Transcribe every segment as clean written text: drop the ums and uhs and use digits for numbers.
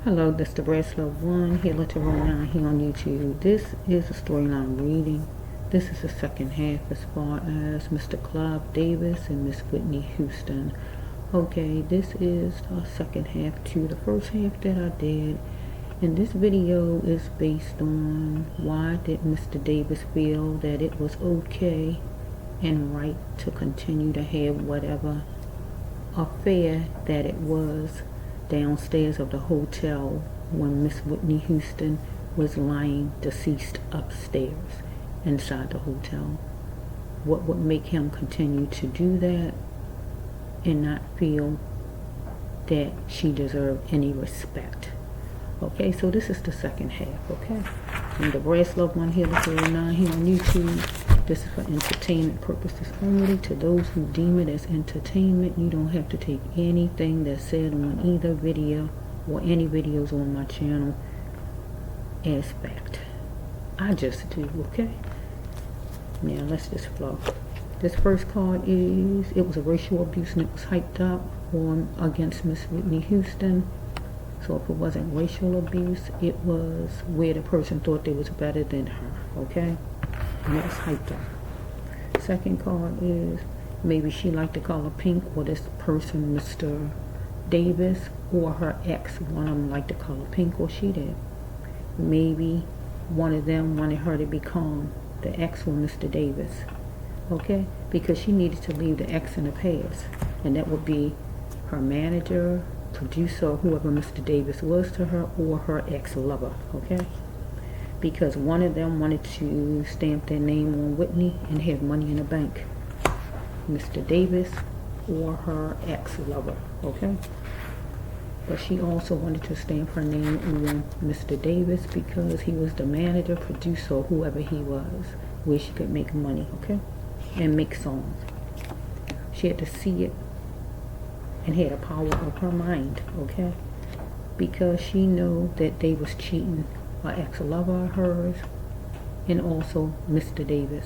Hello, this is the Breast Love 1, Healer to Roll 9 here on YouTube. This is a storyline reading. This is the second half as far as Mr. Clive Davis and Miss Whitney Houston. Okay, this is the second half to the first half that I did. And this video is based on why did Mr. Davis feel that it was okay and right to continue to have whatever affair that it was downstairs of the hotel when Miss Whitney Houston was lying deceased upstairs inside the hotel. What would make him continue to do that and not feel that she deserved any respect? Okay, so this is the second half, okay? And the Breast Love 1 here, this is 9 here on YouTube. This is for entertainment purposes only. To those who deem it as entertainment, you don't have to take anything that's said on either video or any videos on my channel as fact. I just do, okay? Now let's just flow. This first card is, it was a racial abuse and it was hyped up on against Miss Whitney Houston. So if it wasn't racial abuse, it was where the person thought they was better than her, okay? And that's hyped up. Second card is, maybe she liked the color pink, or this person, Mr. Davis, or her ex, one of them liked the color pink, or she did. Maybe one of them wanted her to become the ex or Mr. Davis, okay? Because she needed to leave the ex in the past, and that would be her manager, producer, whoever Mr. Davis was to her, or her ex-lover, okay? Because one of them wanted to stamp their name on Whitney and have money in the bank. Mr. Davis or her ex-lover, okay? But she also wanted to stamp her name on Mr. Davis because he was the manager, producer, whoever he was, where she could make money, okay? And make songs. She had to see it and had a power of her mind, okay? Because she knew that they was cheating her ex-lover of hers and also Mr. Davis.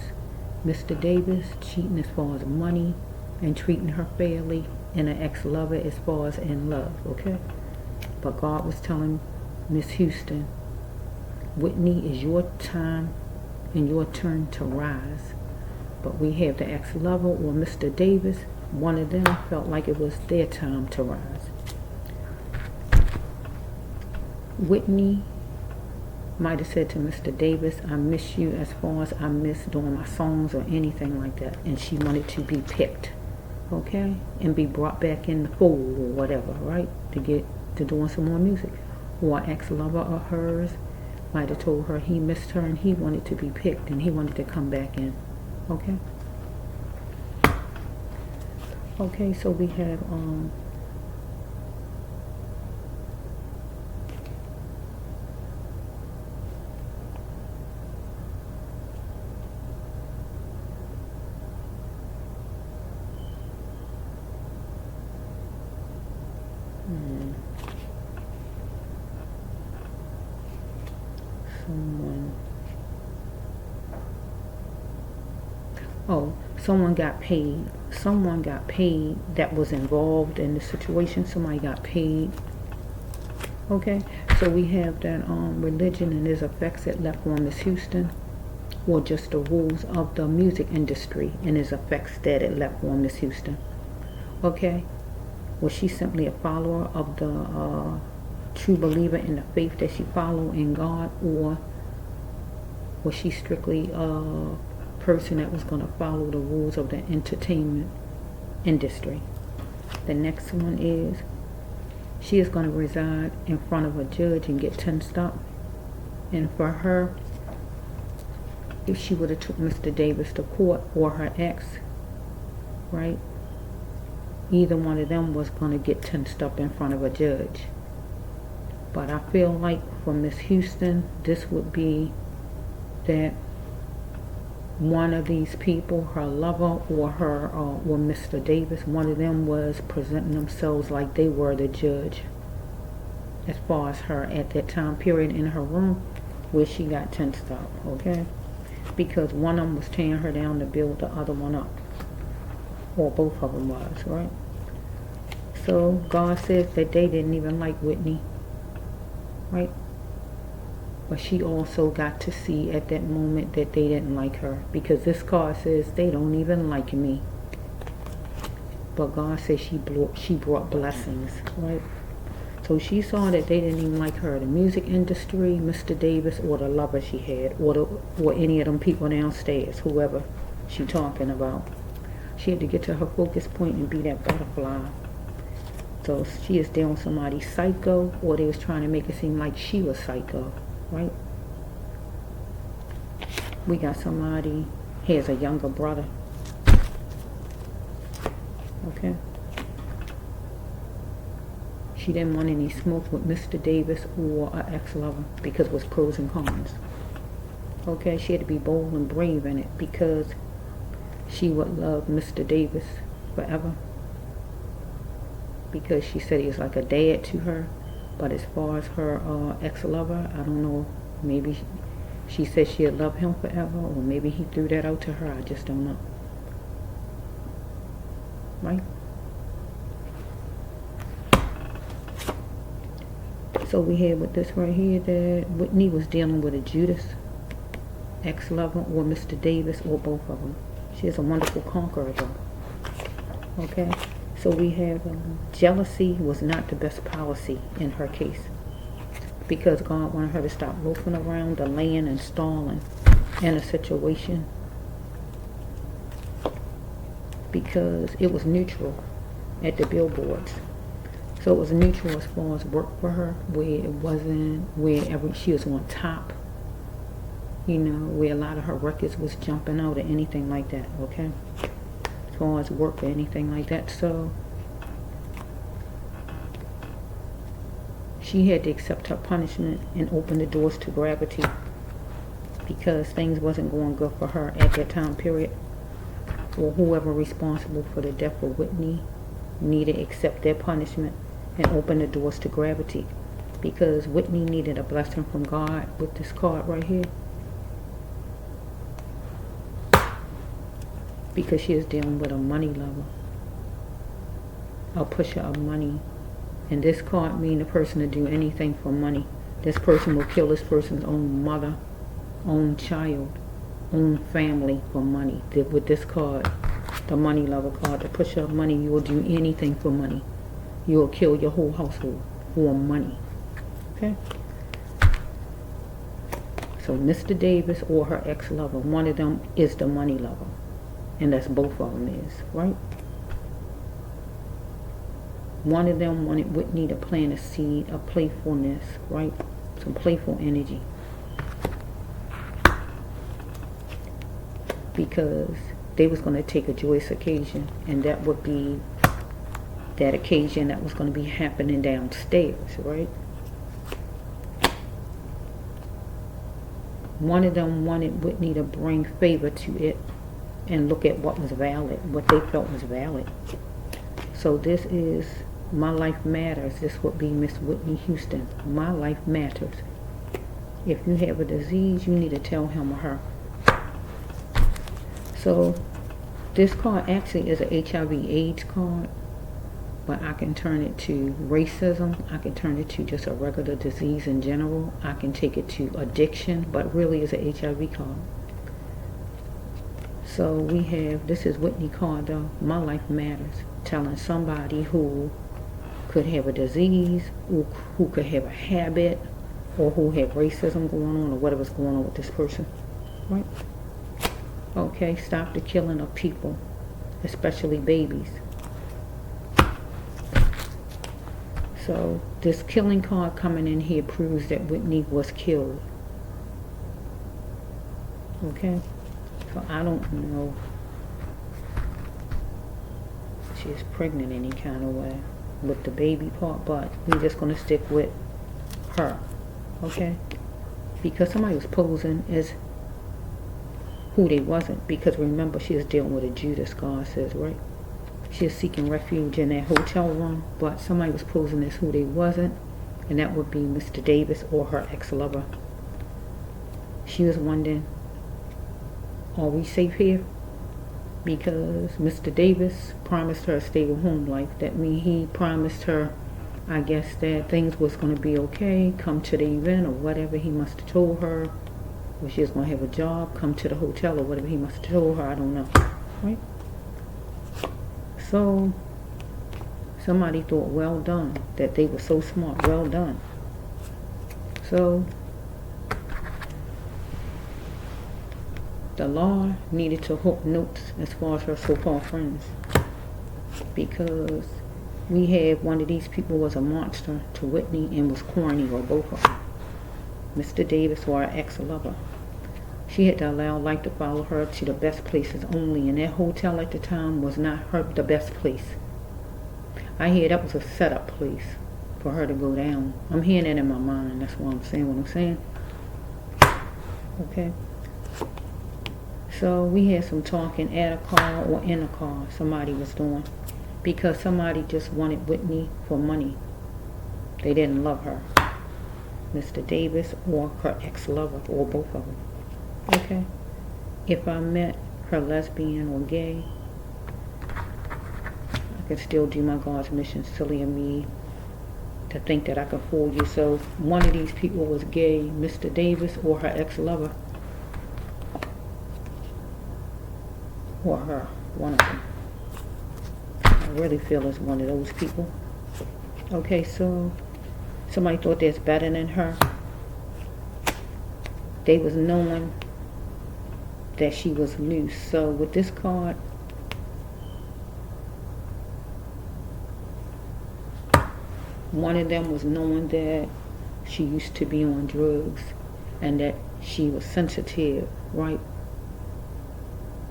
Mr. Davis cheating as far as money and treating her fairly, and her ex-lover as far as in love, okay? But God was telling Miss Houston, Whitney, is your time and your turn to rise. But we have the ex-lover or Mr. Davis. One of them felt like it was their time to rise. Whitney might have said to Mr. Davis, I miss you as far as I miss doing my songs or anything like that. And she wanted to be picked, okay? And be brought back in the fold or whatever, right? To get to doing some more music. Or an ex-lover of hers might have told her he missed her and he wanted to be picked and he wanted to come back in, okay? Okay, so we have someone got paid. Someone got paid that was involved in the situation. Somebody got paid. Okay, so we have that religion and its effects it left on Miss Houston, or just the rules of the music industry and its effects that it left on Miss Houston. Okay, was she simply a follower of the true believer in the faith that she followed in God, or was she strictly person that was going to follow the rules of the entertainment industry? The next one is, she is going to reside in front of a judge and get tensed up. And for her, if she would have took Mr. Davis to court or her ex, right, either one of them was going to get tensed up in front of a judge. But I feel like for Miss Houston, this would be that one of these people, her lover or her or Mr. Davis, one of them was presenting themselves like they were the judge as far as her at that time period in her room where she got tensed up, okay? Because one of them was tearing her down to build the other one up, or both of them was, right? So God says that they didn't even like Whitney. right? But she also got to see at that moment that they didn't like her, because this card says they don't even like me. But God says she brought blessings, right? So she saw that they didn't even like her, the music industry, Mr. Davis, or the lover she had, or any of them people downstairs, whoever she talking about. She had to get to her focus point and be that butterfly. So she is dealing with somebody psycho, or they was trying to make it seem like she was psycho, right? We got somebody, has a younger brother. Okay. She didn't want any smoke with Mr. Davis or an ex-lover because it was pros and cons. Okay, she had to be bold and brave in it because she would love Mr. Davis forever. Because she said he was like a dad to her. But as far as her ex-lover, I don't know, maybe she said she'd love him forever, or maybe he threw that out to her, I just don't know. Right? So we had with this right here that Whitney was dealing with a Judas ex-lover, or Mr. Davis, or both of them. She is a wonderful conqueror though. Okay? So we have jealousy was not the best policy in her case, because God wanted her to stop loafing around, delaying and stalling in a situation, because it was neutral at the billboards. So it was neutral as far as work for her, where it wasn't wherever she was on top, you know, where a lot of her records was jumping out or anything like that, okay? As far as work or anything like that. So she had to accept her punishment and open the doors to gravity, because things wasn't going good for her at that time period. Or whoever responsible for the death of Whitney needed to accept their punishment and open the doors to gravity, because Whitney needed a blessing from God with this card right here, because she is dealing with a money lover, a pusher of money. And this card means the person to do anything for money. This person will kill this person's own mother, own child, own family for money. With this card, the money lover card, the pusher of money, you will do anything for money. You will kill your whole household for money. Okay? So Mr. Davis or her ex-lover, one of them is the money lover. And that's both of them is, right? One of them wanted Whitney to plant a seed of playfulness, right? Some playful energy. Because they was going to take a joyous occasion, and that would be that occasion that was going to be happening downstairs, right? One of them wanted Whitney to bring favor to it and look at what was valid, what they felt was valid. So this is My Life Matters. This would be Miss Whitney Houston. My life matters. If you have a disease, you need to tell him or her. So this card actually is a HIV/AIDS card, but I can turn it to racism. I can turn it to just a regular disease in general. I can take it to addiction, but really it's an HIV card. So we have, this is Whitney card though, My Life Matters, telling somebody who could have a disease, who could have a habit, or who had racism going on, or whatever's going on with this person, right? Okay, stop the killing of people, especially babies. So this killing card coming in here proves that Whitney was killed. Okay, so I don't know if she is pregnant any kind of way with the baby part, but we're just going to stick with her. Okay, because somebody was posing as who they wasn't, because remember she is dealing with a Judas, God says, right? She is seeking refuge in that hotel room, but somebody was posing as who they wasn't, and that would be Mr. Davis or her ex-lover. She was wondering, are we safe here? Because Mr. Davis promised her a stable home life. That means he promised her I guess that things was going to be okay, come to the event or whatever he must have told her, or she was going to have a job, come to the hotel or whatever he must have told her, I don't know, right? So somebody thought, well done, that they were so smart, well done. So the law needed to hook notes as far as her so-called friends, because we had one of these people was a monster to Whitney and was corny, or both of them. Mr. Davis or her ex-lover. She had to allow life to follow her to the best places only, and that hotel at the time was not the best place. I hear that was a setup place for her to go down. I'm hearing that in my mind. That's why I'm saying what I'm saying. Okay. So we had some talking at a car or in a car somebody was doing, because somebody just wanted Whitney for money. They didn't love her. Mr. Davis or her ex-lover, or both of them. Okay. If I met her lesbian or gay, I could still do my God's mission. Silly of me to think that I could fool you. So one of these people was gay, Mr. Davis or her ex-lover, or her, one of them. I really feel it's one of those people. Okay, so somebody thought there's better than her. They was knowing that she was loose. So with this card, one of them was knowing that she used to be on drugs and that she was sensitive, right?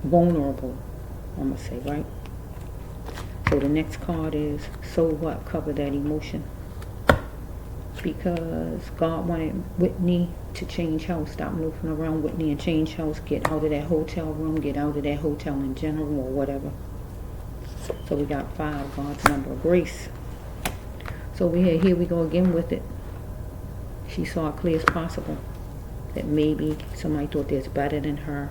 Vulnerable, I'm going to say, right? So the next card is, so what? Cover that emotion. Because God wanted Whitney to change house, stop moving around Whitney and change house, get out of that hotel room, get out of that hotel in general or whatever. So we got 5, God's number of grace. So here we go again with it. She saw it clear as possible that maybe somebody thought there's better than her,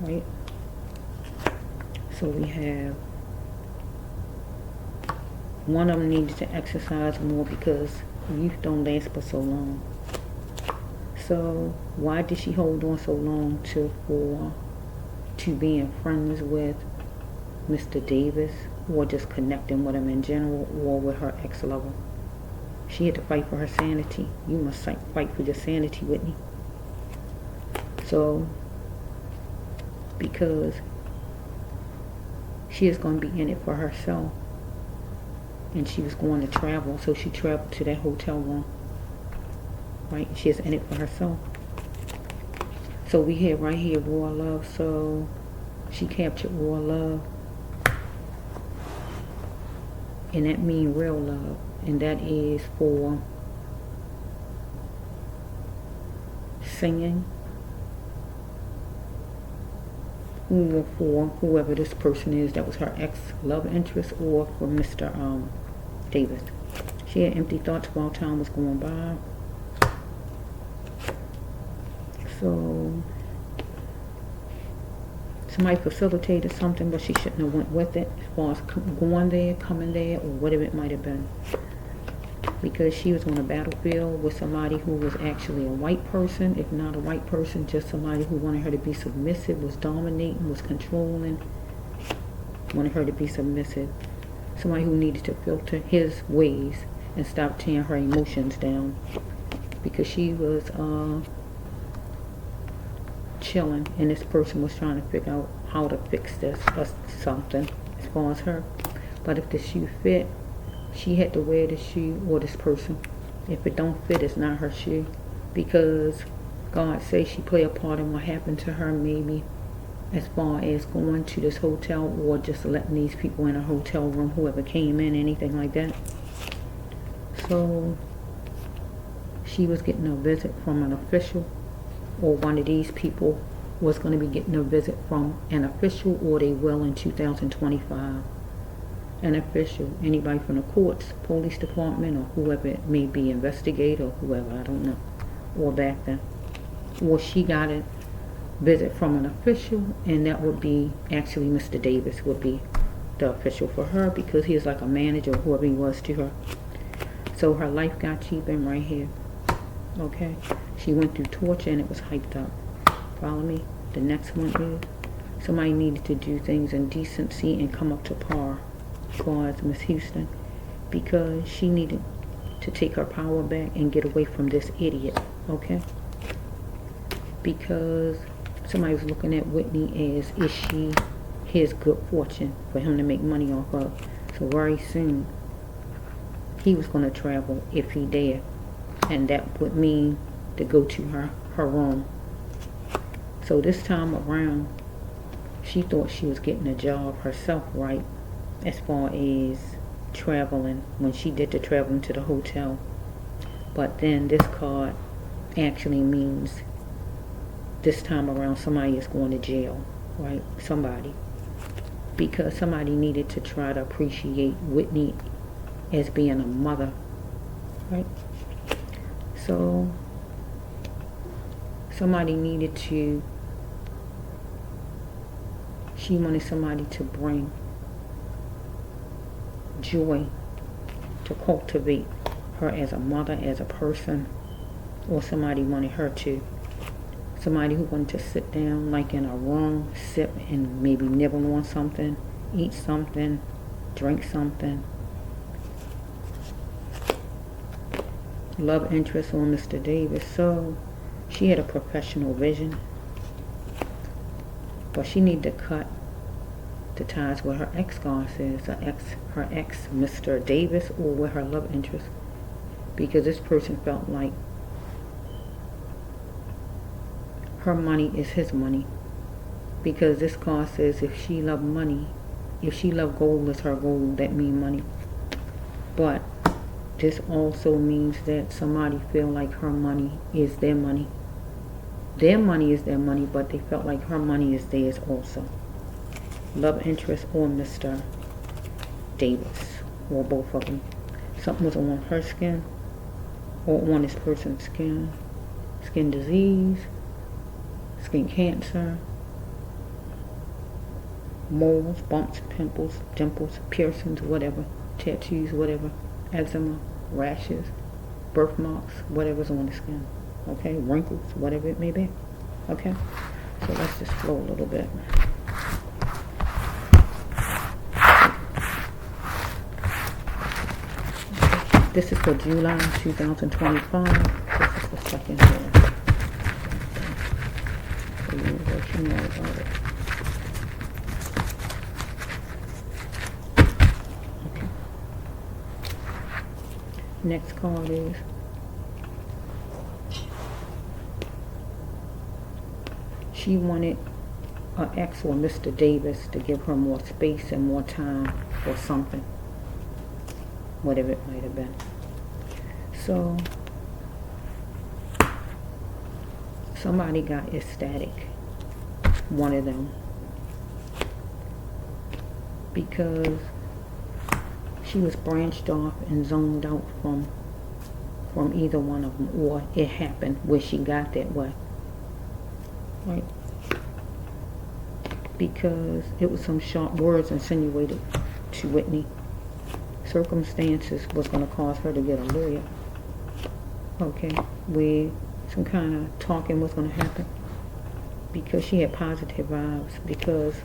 right? So we have one of them needed to exercise more because youth don't last for so long. So why did she hold on so long to being friends with Mr. Davis, or just connecting with him in general, or with her ex-lover? She had to fight for her sanity. You must fight for your sanity, Whitney. So because she is going to be in it for herself, and she was going to travel, so she traveled to that hotel room, right? She is in it for herself. So we have right here raw love. So she captured raw love, and that means real love, and that is for singing, or for whoever this person is that was her ex-love interest, or for Mr. Davis. She had empty thoughts while time was going by. So somebody facilitated something, but she shouldn't have went with it, as far as going there, coming there, or whatever it might have been. Because she was on a battlefield with somebody who was actually a white person, if not a white person, just somebody who wanted her to be submissive, was dominating, was controlling, wanted her to be submissive. Somebody who needed to filter his ways and stop tearing her emotions down, because she was chilling, and this person was trying to figure out how to fix this or something as far as her. But if the shoe fit, she had to wear the shoe, or this person. If it don't fit, it's not her shoe, because God says she played a part in what happened to her, maybe as far as going to this hotel, or just letting these people in a hotel room, whoever came in, anything like that. So she was getting a visit from an official, or one of these people was going to be getting a visit from an official, or they will in 2025. An official, anybody from the courts, police department, or whoever it may be, investigator, or whoever, I don't know, or back then. Or she got a visit from an official, and that would be, actually Mr. Davis would be the official for her because he is like a manager, whoever he was to her. So her life got cheapened right here. Okay? She went through torture and it was hyped up. Follow me? The next one is somebody needed to do things in decency and come up to par towards Miss Houston because she needed to take her power back and get away from this idiot. Okay? Because somebody was looking at Whitney as, is she his good fortune for him to make money off of? So very soon he was going to travel if he dared, and that would mean to go to her room. So this time around she thought she was getting a job herself, right, as far as traveling, when she did the traveling to the hotel. But then this card actually means this time around somebody is going to jail, right? Somebody. Because somebody needed to try to appreciate Whitney as being a mother, right? So somebody needed to, she wanted somebody to bring joy, to cultivate her as a mother, as a person, or somebody wanted her to. Somebody who wanted to sit down like in a room, sip and maybe nibble on something, eat something, drink something. Love interest on Mr. Davis. So she had a professional vision, but she needed to cut the ties with her ex, God says, her ex, Mr. Davis, or with her love interest, because this person felt like her money is his money. Because this card says if she loved money, if she loved gold as her gold, that means money. But this also means that somebody feel like her money is their money. Their money is their money, but they felt like her money is theirs also. Love interest on Mr. Davis, or both of them. Something was on her skin, or on this person's skin. Skin disease, skin cancer, moles, bumps, pimples, dimples, piercings, whatever, tattoos, whatever, eczema, rashes, birthmarks, whatever's on the skin. Okay, wrinkles, whatever it may be. Okay, so let's just flow a little bit. This is for July 2025. This is the second year. So you know what you know about it. Okay. Next card is she wanted her ex or Mr. Davis to give her more space and more time for something, whatever it might have been. So somebody got ecstatic, one of them, because she was branched off and zoned out from either one of them, or it happened where she got that way, right? Because it was some sharp words insinuated to Whitney. Circumstances was going to cause her to get a lawyer. Okay, where some kind of talking was going to happen, because she had positive vibes, because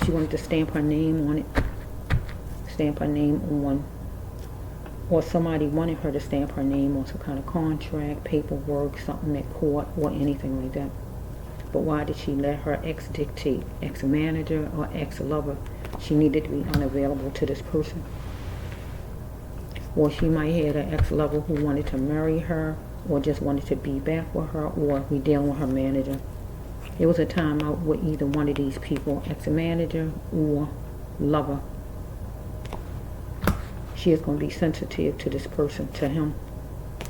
she wanted to stamp her name on it, stamp her name on, or somebody wanted her to stamp her name on some kind of contract, paperwork, something at court, or anything like that. But why did she let her ex dictate? Ex-manager or ex-lover? She needed to be unavailable to this person. Or she might have an ex-lover who wanted to marry her, or just wanted to be back with her, or we dealing with her manager. It was a time out with either one of these people, ex-manager or lover. She is going to be sensitive to this person, to him,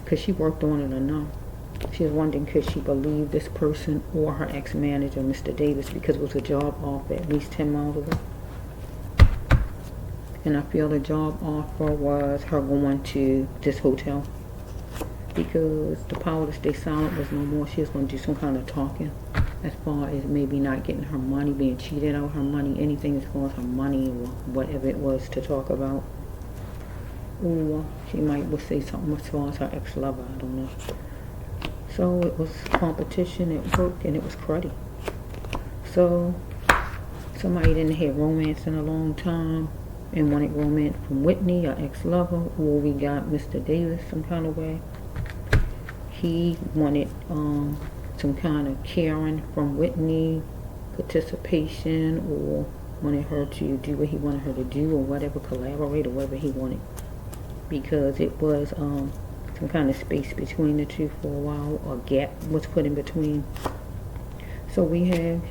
because she worked on it enough. She was wondering, could she believe this person or her ex-manager, Mr. Davis, because it was a job offer at least 10 miles away. And I feel the job offer was her going to this hotel, because the power to stay silent was no more. She was going to do some kind of talking. as far as maybe not getting her money, being cheated out of her money, anything as far as her money or whatever it was to talk about. Or she might would say something as far as her ex-lover, I don't know. So it was competition at work and it was cruddy. So somebody didn't have romance in a long time and wanted romance from Whitney, her ex-lover, or we got Mr. Davis some kind of way. He wanted some kind of caring from Whitney, participation, or wanted her to do what he wanted her to do, or whatever, collaborate, or whatever he wanted, because it was some kind of space between the two for a while, or gap was put in between. So we have,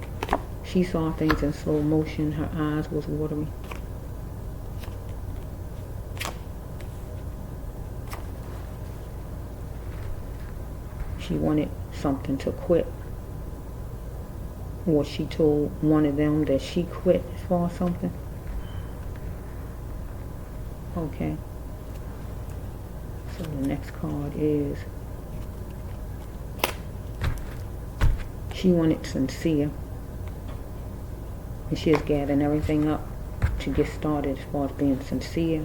she saw things in slow motion, her eyes was watering. She wanted something to quit, or she told one of them that she quit for something. Okay, so the next card is she wanted sincere, and she is gathering everything up to get started as far as being sincere,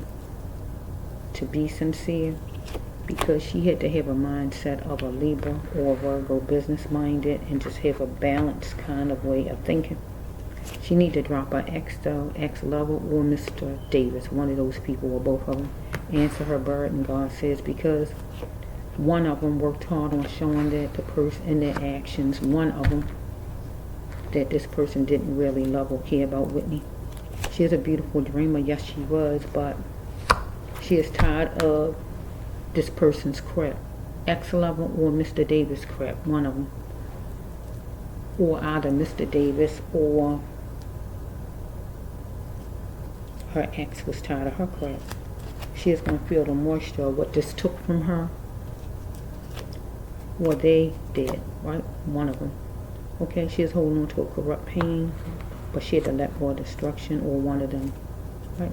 to be sincere, because she had to have a mindset of a Libra or a Virgo, business-minded, and just have a balanced kind of way of thinking. She need to drop her ex, though, ex-lover, or Mr. Davis, one of those people, or both of them. Answer her bird, and God says, because one of them worked hard on showing that the person in their actions, one of them, that this person didn't really love or care about Whitney. She is a beautiful dreamer, yes she was, but she is tired of this person's crap. Ex-lover or Mr. Davis crap, one of them. Or either Mr. Davis or her ex was tired of her crap. She is going to feel the moisture of what this took from her. Or they did, right? One of them. Okay, she is holding on to a corrupt pain, but she had to let go of destruction, or one of them, right?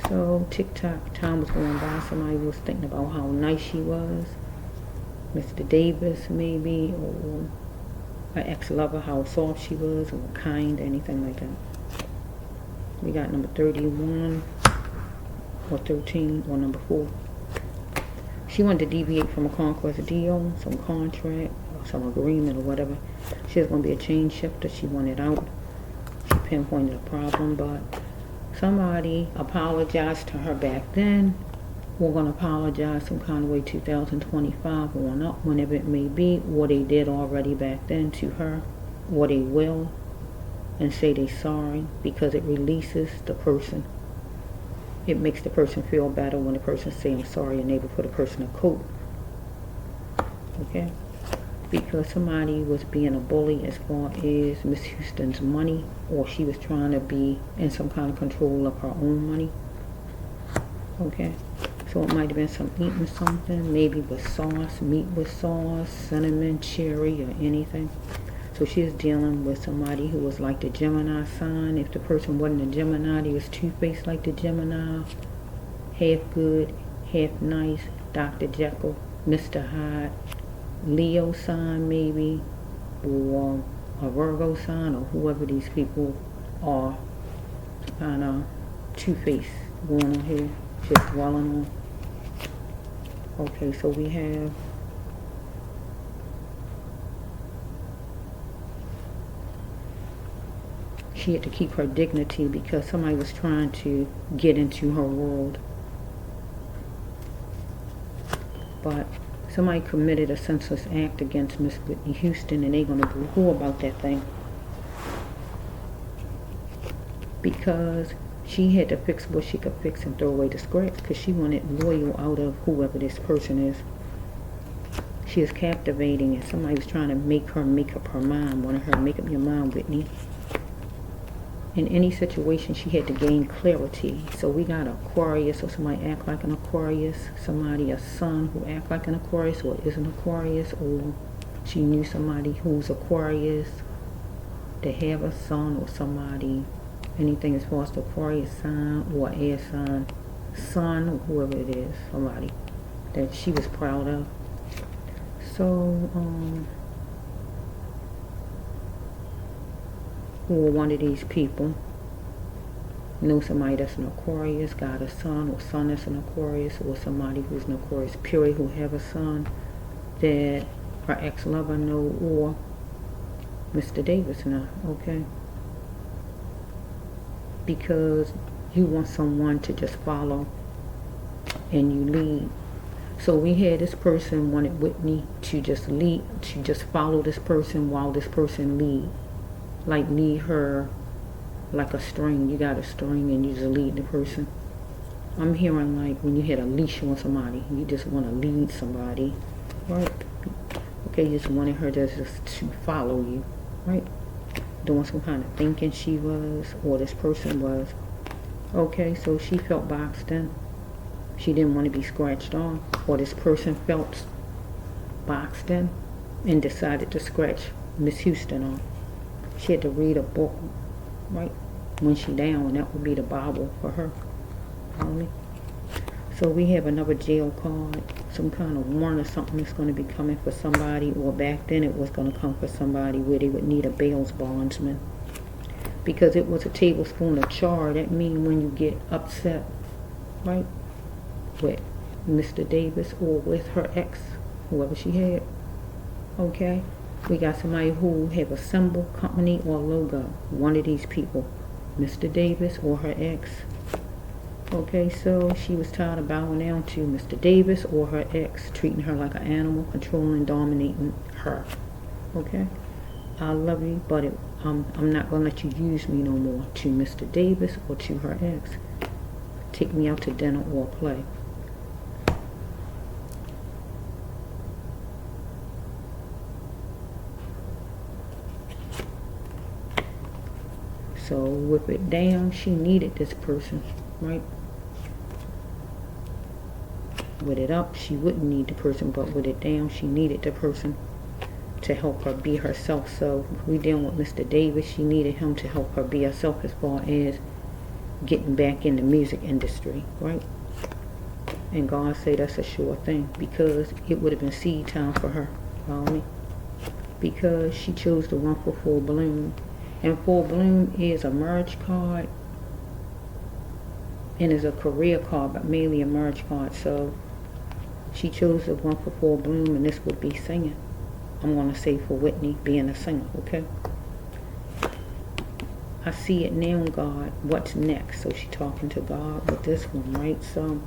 So, tick-tock, time was going by. Somebody was thinking about how nice she was. Mr. Davis, maybe, or her ex-lover, how soft she was, or kind, anything like that. We got number 31, or 13, or number 4. She wanted to deviate from a conquest deal, some contract, or some agreement, or whatever. She was going to be a chain shifter. She wanted out. She pinpointed a problem, but somebody apologized to her back then. We're going to apologize some kind of way 2025 on up, whenever it may be, or they did already back then to her, or they will, and say they're sorry, because it releases the person. It makes the person feel better when the person say I'm sorry, and able to put a person in a coat. Okay? Because somebody was being a bully as far as Miss Houston's money, or she was trying to be in some kind of control of her own money. Okay, so it might have been some eating something, maybe with sauce, meat with sauce, cinnamon, cherry, or anything. So she is dealing with somebody who was like the Gemini sign. If the person wasn't a Gemini, they was two-faced like the Gemini, half good, half nice, Dr. Jekyll, Mr. Hyde. Leo sign maybe, or a Virgo sign, or whoever these people are, kind of two-faced going on here, just dwelling on. Okay, so we have she had to keep her dignity because somebody was trying to get into her world, but somebody committed a senseless act against Miss Whitney Houston, and they're going to boo-hoo about that thing. Because she had to fix what she could fix and throw away the scraps, because she wanted loyal out of whoever this person is. She is captivating, and somebody was trying to make up her mind, wanted her to make up your mind, Whitney. In any situation, she had to gain clarity. So we got Aquarius, or somebody act like an Aquarius, somebody, a son who act like an Aquarius or is an Aquarius, or she knew somebody who's Aquarius to have a son, or somebody, anything as far as the Aquarius sign or air sign, son, or whoever it is, somebody that she was proud of. So, or one of these people know somebody that's an Aquarius, got a son or son that's an Aquarius, or somebody who's an Aquarius period who have a son that her ex-lover know, or Mr. Davis now, okay? Because you want someone to just follow and you lead. So we had this person wanted Whitney to just lead, to just follow this person while this person lead. Like lead her like a string. You got a string and you just lead the person. I'm hearing like when you had a leash on somebody, you just want to lead somebody, right? Okay, you just wanted her just to follow you, right? Doing some kind of thinking she was, or this person was. Okay, so she felt boxed in. She didn't want to be scratched off, or this person felt boxed in and decided to scratch Miss Houston off. She had to read a book, right, when she down, and that would be the Bible for her. Only. So we have another jail card, some kind of warrant or something that's going to be coming for somebody, or back then it was going to come for somebody where they would need a bail bondsman. Because it was a tablespoon of char, that means when you get upset, right, with Mr. Davis or with her ex, whoever she had, okay? We got somebody who have a symbol, company, or logo. One of these people, Mr. Davis or her ex. Okay, so she was tired of bowing down to Mr. Davis or her ex, treating her like an animal, controlling, dominating her. Okay? I love you, but I'm not going to let you use me no more, to Mr. Davis or to her ex. Take me out to dinner or play. So with it down, she needed this person, right? With it up, she wouldn't need the person, but with it down, she needed the person to help her be herself. So if we dealing with Mr. Davis, she needed him to help her be herself as far as getting back in the music industry, right? And God say that's a sure thing, because it would have been seed time for her, follow me? Because she chose to run for full bloom. And full bloom is a marriage card and is a career card, but mainly a marriage card. So she chose to run for full bloom, and this would be singing. I'm going to say for Whitney being a singer, okay? I see it now, God. What's next? So she's talking to God with this one, right? So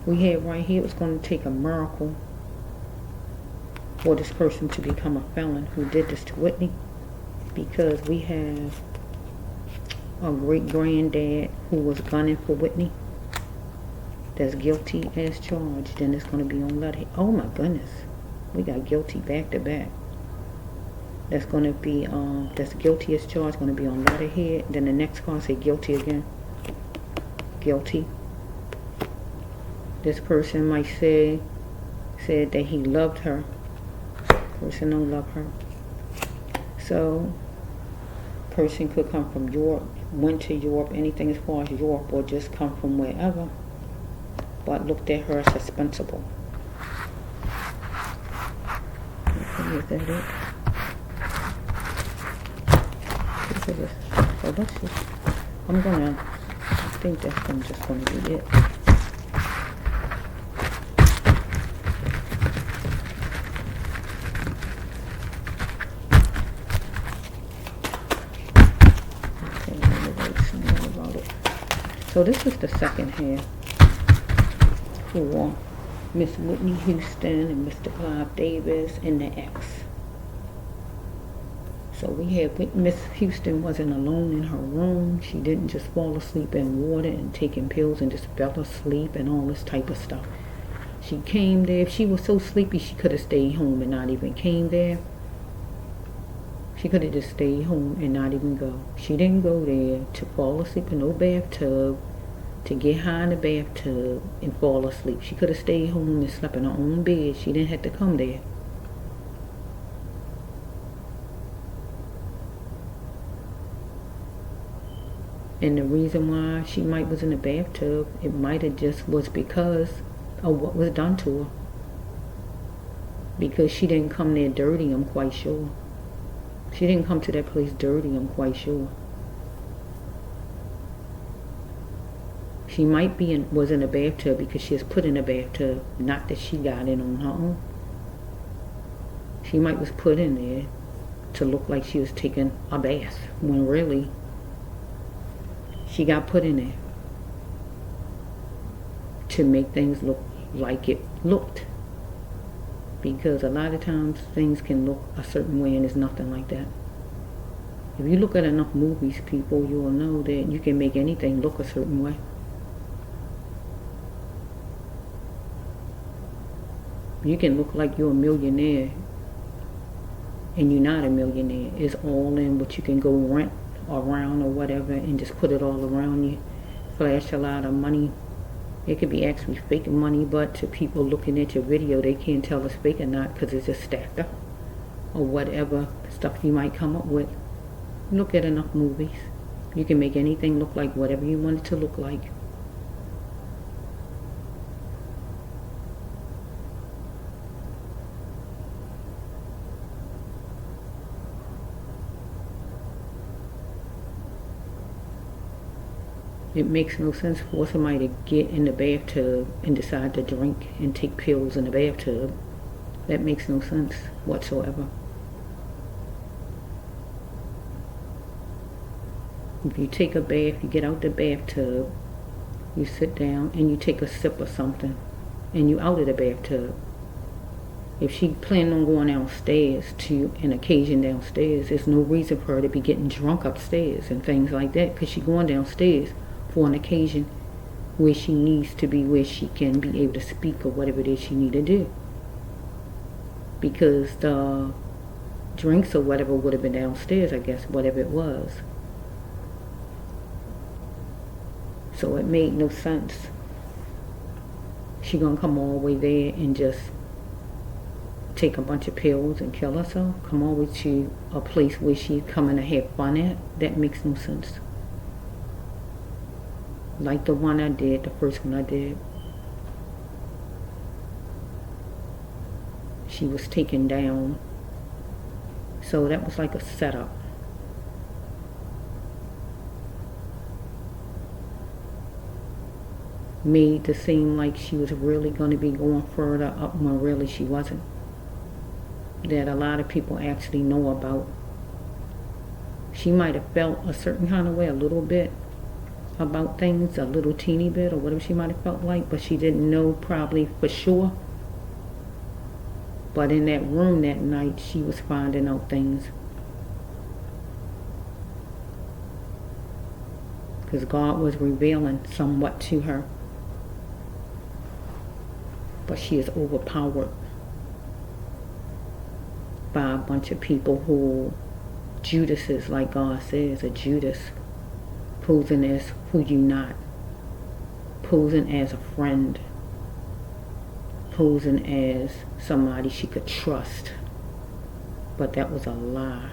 we have right here, it's going to take a miracle for this person to become a felon who did this to Whitney, because we have a great granddad who was gunning for Whitney that's guilty as charged, and it's going to be on letterhead. Oh my goodness, we got guilty back to back. That's going to be that's guilty as charged, going to be on letterhead. Then the next card say guilty again. Guilty. This person might said that he loved her. Person don't love her. So person could come from Europe, went to Europe, anything as far as Europe, or just come from wherever, but looked at her as suspenseful. Okay, is that it? So let's just, I think that's just gonna be it. So this is the second half for Miss Whitney Houston and Mr. Clive Davis and the ex. So we had Miss Houston wasn't alone in her room. She didn't just fall asleep in water and taking pills and just fell asleep and all this type of stuff. She came there. If she was so sleepy, she could have stayed home and not even came there. She could have just stayed home and not even go. She didn't go there to fall asleep in no bathtub, to get high in the bathtub and fall asleep. She could have stayed home and slept in her own bed. She didn't have to come there. And the reason why she might was in the bathtub, it might have just was because of what was done to her. Because she didn't come there dirty, I'm quite sure. She didn't come to that place dirty, I'm quite sure. She might was in a bathtub because she was put in a bathtub, not that she got in on her own. She might was put in there to look like she was taking a bath, when really she got put in there to make things look like it looked. Because a lot of times things can look a certain way and it's nothing like that. If you look at enough movies, people, you will know that you can make anything look a certain way. You can look like you're a millionaire and you're not a millionaire. It's all in what you can go rent around or whatever and just put it all around you. Flash a lot of money. It could be actually fake money, but to people looking at your video, they can't tell it's fake or not because it's just stacked up or whatever stuff you might come up with. Look at enough movies. You can make anything look like whatever you want it to look like. It makes no sense for somebody to get in the bathtub and decide to drink and take pills in the bathtub. That makes no sense whatsoever. If you take a bath, you get out the bathtub, you sit down and you take a sip of something and you out of the bathtub. If she planned on going downstairs to an occasion downstairs, there's no reason for her to be getting drunk upstairs and things like that, because she's going downstairs for an occasion where she needs to be, where she can be able to speak or whatever it is she need to do. Because the drinks or whatever would have been downstairs, I guess, whatever it was. So it made no sense. She gonna come all the way there and just take a bunch of pills and kill herself? Come all the way to a place where she's coming to have fun at? That makes no sense. Like the one I did, the first one I did. She was taken down. So that was like a setup. Made to seem like she was really going to be going further up when really she wasn't. That a lot of people actually know about. She might have felt a certain kind of way a little bit about things, a little teeny bit or whatever she might have felt like, but she didn't know probably for sure. But in that room that night, she was finding out things. Because God was revealing somewhat to her. But she is overpowered by a bunch of people who, Judases, like God says, a Judas, posing as who you not, posing as a friend, posing as somebody she could trust. But that was a lie.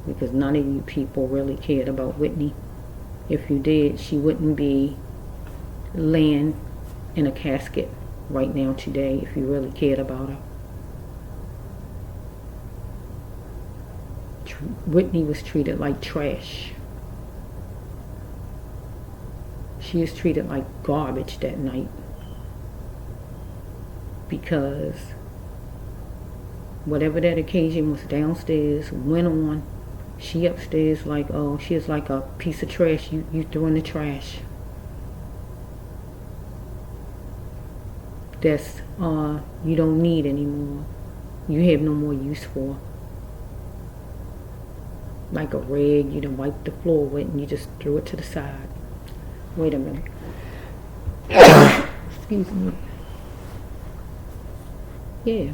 Because none of you people really cared about Whitney. If you did, she wouldn't be laying in a casket right now today if you really cared about her. Whitney was treated like trash. She was treated like garbage that night. Because whatever that occasion was downstairs went on. She upstairs like, oh, she is like a piece of trash you threw in the trash. That's you don't need anymore. You have no more use for. Like a rag you done wiped the floor with and you just threw it to the side. Wait a minute. Excuse me. Yeah.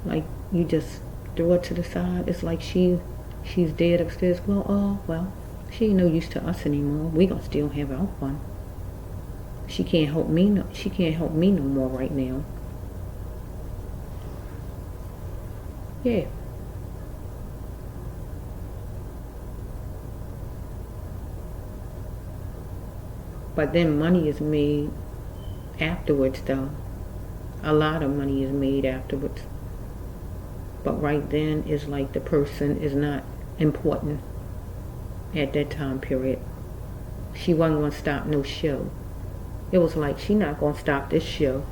Like you just threw it to the side. It's like she's dead upstairs. Well, she ain't no use to us anymore. We gonna still have our fun. She can't help me no more right now. Yeah. But then money is made afterwards though. A lot of money is made afterwards. But right then, it's like the person is not important at that time period. She wasn't going to stop no show. It was like, she not going to stop this show.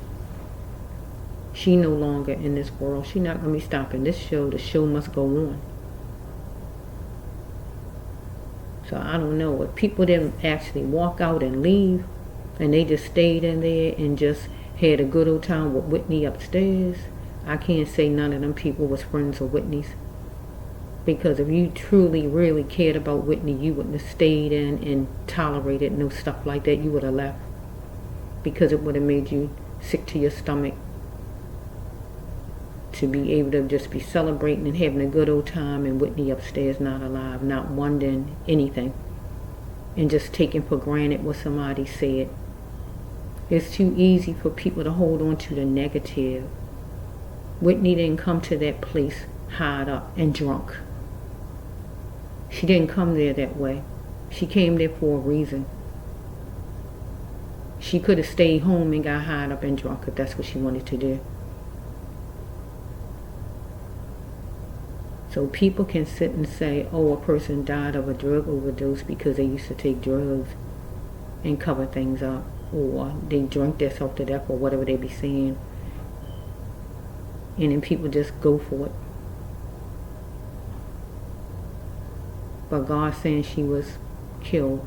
She no longer in this world. She not going to be stopping this show. The show must go on. So I don't know. If people didn't actually walk out and leave, and they just stayed in there and just had a good old time with Whitney upstairs, I can't say none of them people was friends of Whitney's. Because if you truly, really cared about Whitney, you wouldn't have stayed in and tolerated no stuff like that. You would have left. Because it would have made you sick to your stomach to be able to just be celebrating and having a good old time, and Whitney upstairs not alive, not wondering anything, and just taking for granted what somebody said. It's too easy for people to hold on to the negative. Whitney didn't come to that place high up and drunk. She didn't come there that way. She came there for a reason. She could have stayed home and got high up and drunk if that's what she wanted to do. So people can sit and say, oh, a person died of a drug overdose because they used to take drugs and cover things up, or they drank themselves to death, or whatever they be saying. And then people just go for it. But God saying she was killed.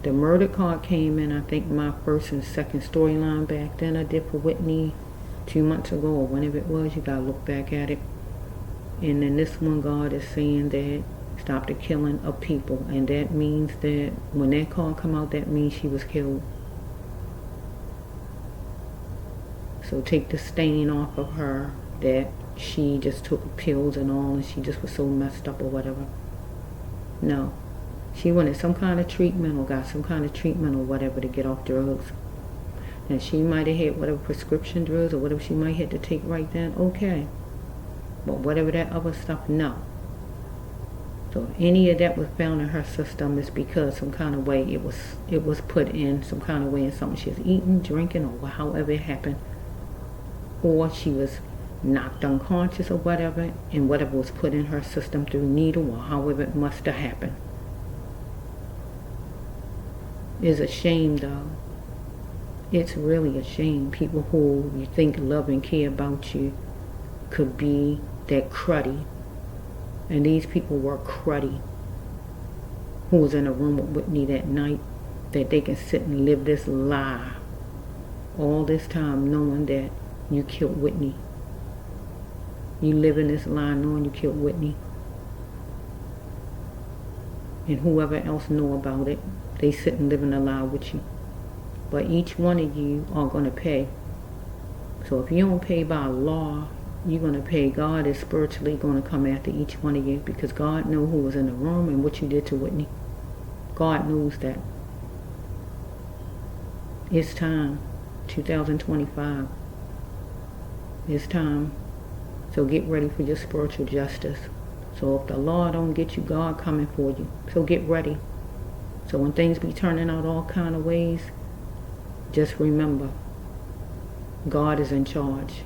The murder card came in, I think, my first and second storyline back then I did for Whitney 2 months ago, or whenever it was. You gotta look back at it. And then this one, God is saying that stop the killing of people. And that means that when that card come out, that means she was killed. So take the stain off of her that she just took pills and all, and she just was so messed up or whatever. No. She wanted some kind of treatment, or got some kind of treatment or whatever to get off drugs. And she might have had whatever prescription drugs or whatever she might have to take right then, okay. But whatever that other stuff, no. So if any of that was found in her system, it's because some kind of way it was put in, some kind of way in something she was eating, drinking, or however it happened. Or she was knocked unconscious or whatever, and whatever was put in her system through needle, or however it must have happened. It's a shame, though. It's really a shame. People who you think love and care about you could be that cruddy. And these people were cruddy. Who was in a room with Whitney that night, that they can sit and live this lie all this time knowing that you killed Whitney. You live in this lie knowing you killed Whitney. And whoever else know about it, they sit and live in a lie with you. But each one of you are going to pay. So if you don't pay by law, you're going to pay. God is spiritually going to come after each one of you, because God knows who was in the room and what you did to Whitney. God knows that. It's time. 2025. It's time. So get ready for your spiritual justice. So if the law don't get you, God coming for you. So get ready. So when things be turning out all kind of ways, just remember, God is in charge.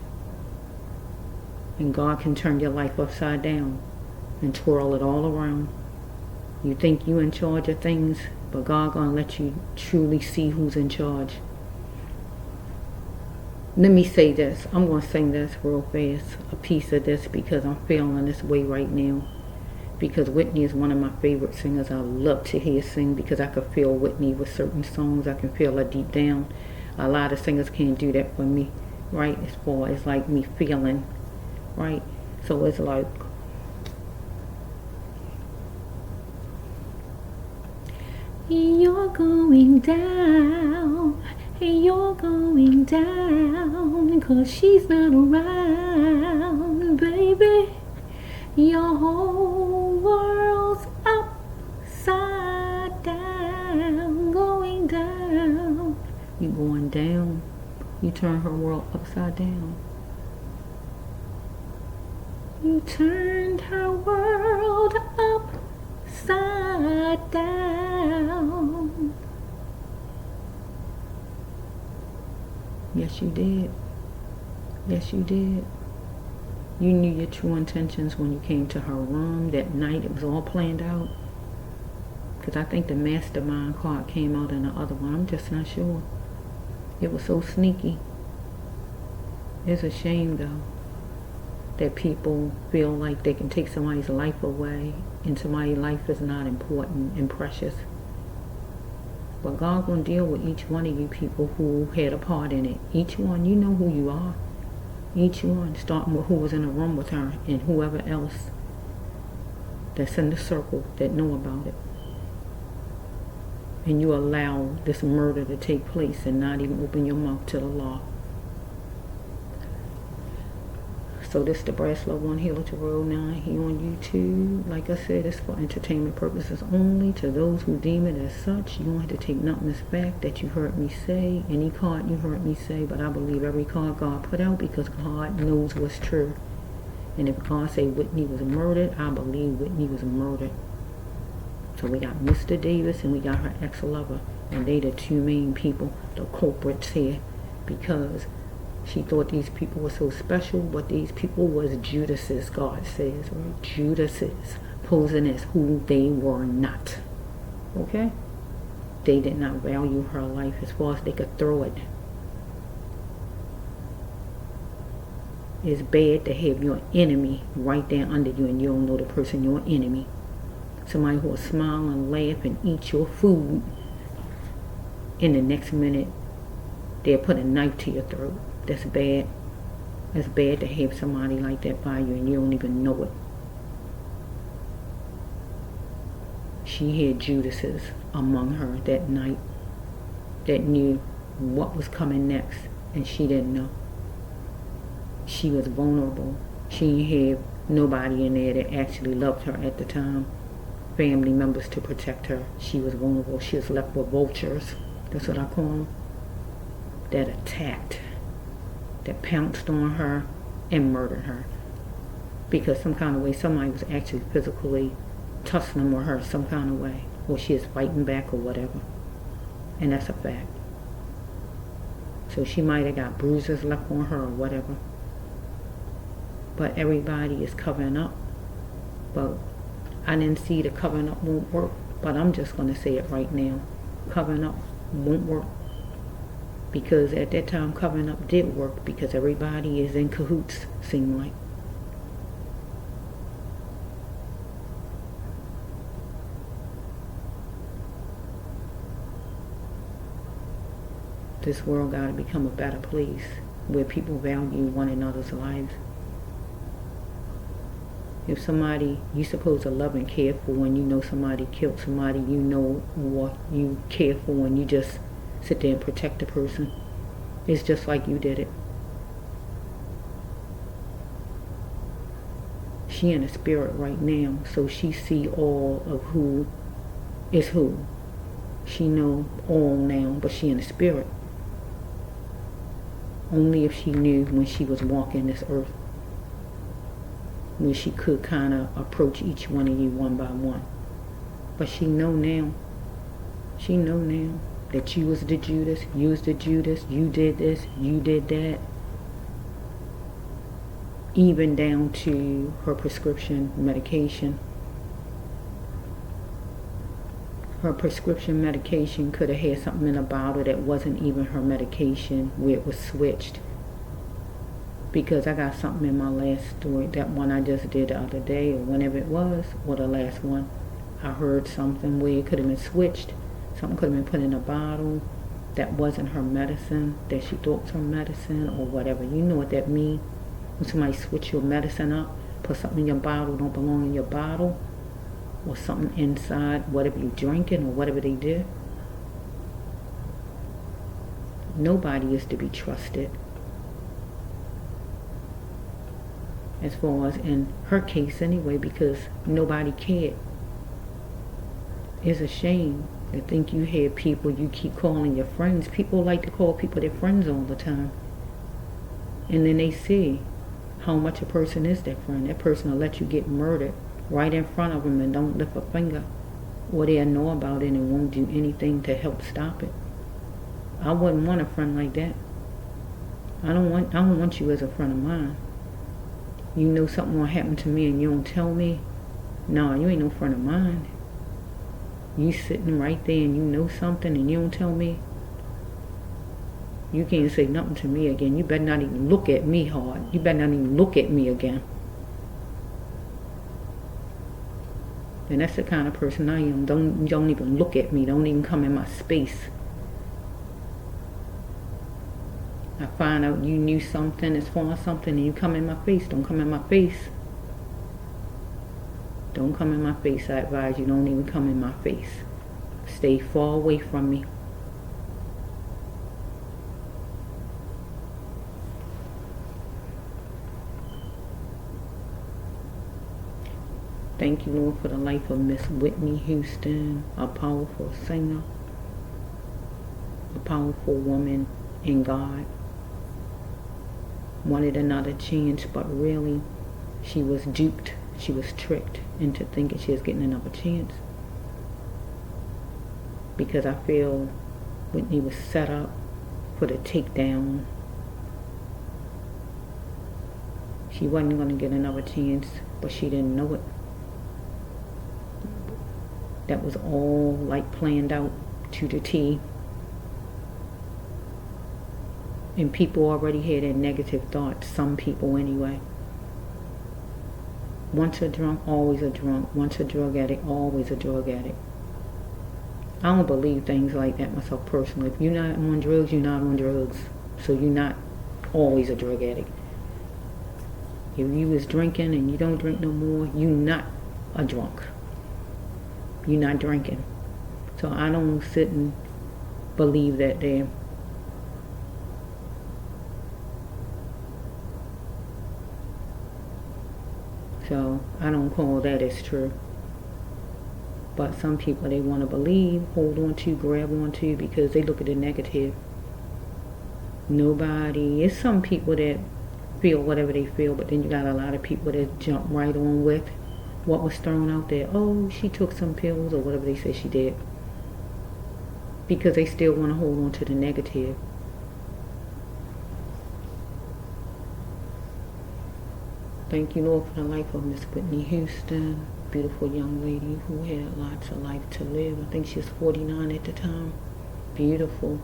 And God can turn your life upside down and twirl it all around. You think you in charge of things, but God gonna let you truly see who's in charge. Let me say this. I'm going to sing this real fast, a piece of this, because I'm feeling this way right now. Because Whitney is one of my favorite singers. I love to hear sing, because I could feel Whitney with certain songs. I can feel her deep down. A lot of singers can't do that for me, right? As far as like me feeling, right? So it's like, you're going down. You're going down, 'cause she's not around, baby. Your whole world's upside down, going down. You going down. You turn her world upside down. You turned her world upside down. Yes, you did. Yes, you did. You knew your true intentions when you came to her room that night. It was all planned out. Because I think the mastermind card came out in the other one. I'm just not sure. It was so sneaky. It's a shame, though, that people feel like they can take somebody's life away and somebody's life is not important and precious. But God gonna deal with each one of you people who had a part in it. Each one, you know who you are. Each one, starting with who was in the room with her and whoever else that's in the circle that know about it. And you allow this murder to take place and not even open your mouth to the law. So this the Bracelet One Healer to Road 9 here on YouTube. Like I said, it's for entertainment purposes only. To those who deem it as such, you don't have to take nothing as fact that you heard me say. Any card you heard me say, but I believe every card God put out because God knows what's true. And if God say Whitney was murdered, I believe Whitney was murdered. So we got Mr. Davis and we got her ex-lover. And they the two main people, the culprits here. Because she thought these people were so special, but these people was Judases, God says. Right? Judases, posing as who they were not. Okay? They did not value her life as far as they could throw it. It's bad to have your enemy right there under you and you don't know the person, your enemy. Somebody who will smile and laugh and eat your food. And the next minute, they'll put a knife to your throat. That's bad. It's bad to have somebody like that by you and you don't even know it. She had Judases among her that night that knew what was coming next and she didn't know. She was vulnerable. She didn't have nobody in there that actually loved her at the time. Family members to protect her. She was vulnerable. She was left with vultures. That's what I call them. That attacked, that pounced on her and murdered her. Because some kind of way somebody was actually physically tussling with her some kind of way. Or she is fighting back or whatever. And that's a fact. So she might have got bruises left on her or whatever. But everybody is covering up. But I didn't see the covering up won't work. But I'm just going to say it right now. Covering up won't work. Because at that time covering up did work. Because everybody is in cahoots, seemed like. This world got to become a better place where people value one another's lives. If somebody you supposed to love and care for when you know somebody killed somebody, you know what you care for when you just sit there and protect the person. It's just like you did it. She in the spirit right now, so she see all of who is who. She know all now, but she in the spirit. Only if she knew when she was walking this earth, when she could kind of approach each one of you one by one. But she know now. She know now that you was the Judas, you was the Judas, you did this, you did that. Even down to her prescription medication. Her prescription medication could have had something in a bottle that wasn't even her medication where it was switched. Because I got something in my last story, that one I just did the other day or whenever it was, or the last one. I heard something where it could have been switched. Something could have been put in a bottle that wasn't her medicine, that she thought was her medicine or whatever. You know what that means? When somebody switch your medicine up, put something in your bottle don't belong in your bottle, or something inside whatever you're drinking or whatever they did. Nobody is to be trusted. As far as in her case anyway, because nobody cared. It's a shame to think you have people you keep calling your friends. People like to call people their friends all the time. And then they see how much a person is their friend. That person will let you get murdered right in front of them and don't lift a finger. Or they'll know about it and won't do anything to help stop it. I wouldn't want a friend like that. I don't want you as a friend of mine. You know something will happen to me and you don't tell me? No, you ain't no friend of mine. You sitting right there and you know something and you don't tell me? You can't say nothing to me again. You better not even look at me hard. You better not even look at me again. And that's the kind of person I am. Don't even look at me. Don't even come in my space. I find out you knew something as far as something and you come in my face. Don't come in my face. Don't come in my face. I advise you, don't even come in my face. Stay far away from me. Thank you, Lord, for the life of Miss Whitney Houston, a powerful singer, a powerful woman in God. Wanted another chance, but really she was duped. She was tricked into thinking she was getting another chance. Because I feel Whitney was set up for the takedown. She wasn't going to get another chance, but she didn't know it. That was all like planned out to the T. And people already had their negative thoughts, some people anyway. Once a drunk, always a drunk. Once a drug addict, always a drug addict. I don't believe things like that myself personally. If you're not on drugs, you're not on drugs. So you're not always a drug addict. If you was drinking and you don't drink no more, you're not a drunk. You're not drinking. So I don't sit and believe that there. So I don't call that as true. But some people, they want to believe, hold on to, grab on to, because they look at the negative. It's some people that feel whatever they feel, but then you got a lot of people that jump right on with what was thrown out there. Oh, she took some pills or whatever they say she did. Because they still want to hold on to the negative. Thank you, Lord, for the life of Miss Whitney Houston. Beautiful young lady who had lots of life to live. I think she was 49 at the time. Beautiful.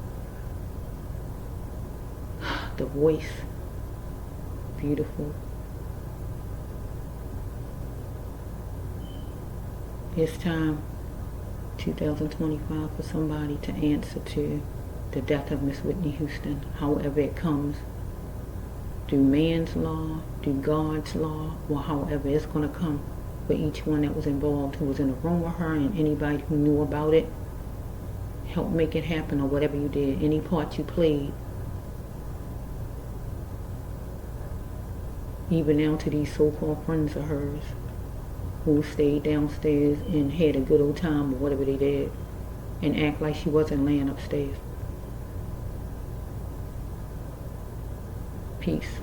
The voice. Beautiful. It's time, 2025, for somebody to answer to the death of Miss Whitney Houston, however it comes. Through man's law, through God's law, or however it's going to come for each one that was involved, who was in the room with her, and anybody who knew about it. Help make it happen, or whatever you did, any part you played. Even now to these so-called friends of hers who stayed downstairs and had a good old time or whatever they did, and act like she wasn't laying upstairs. Peace.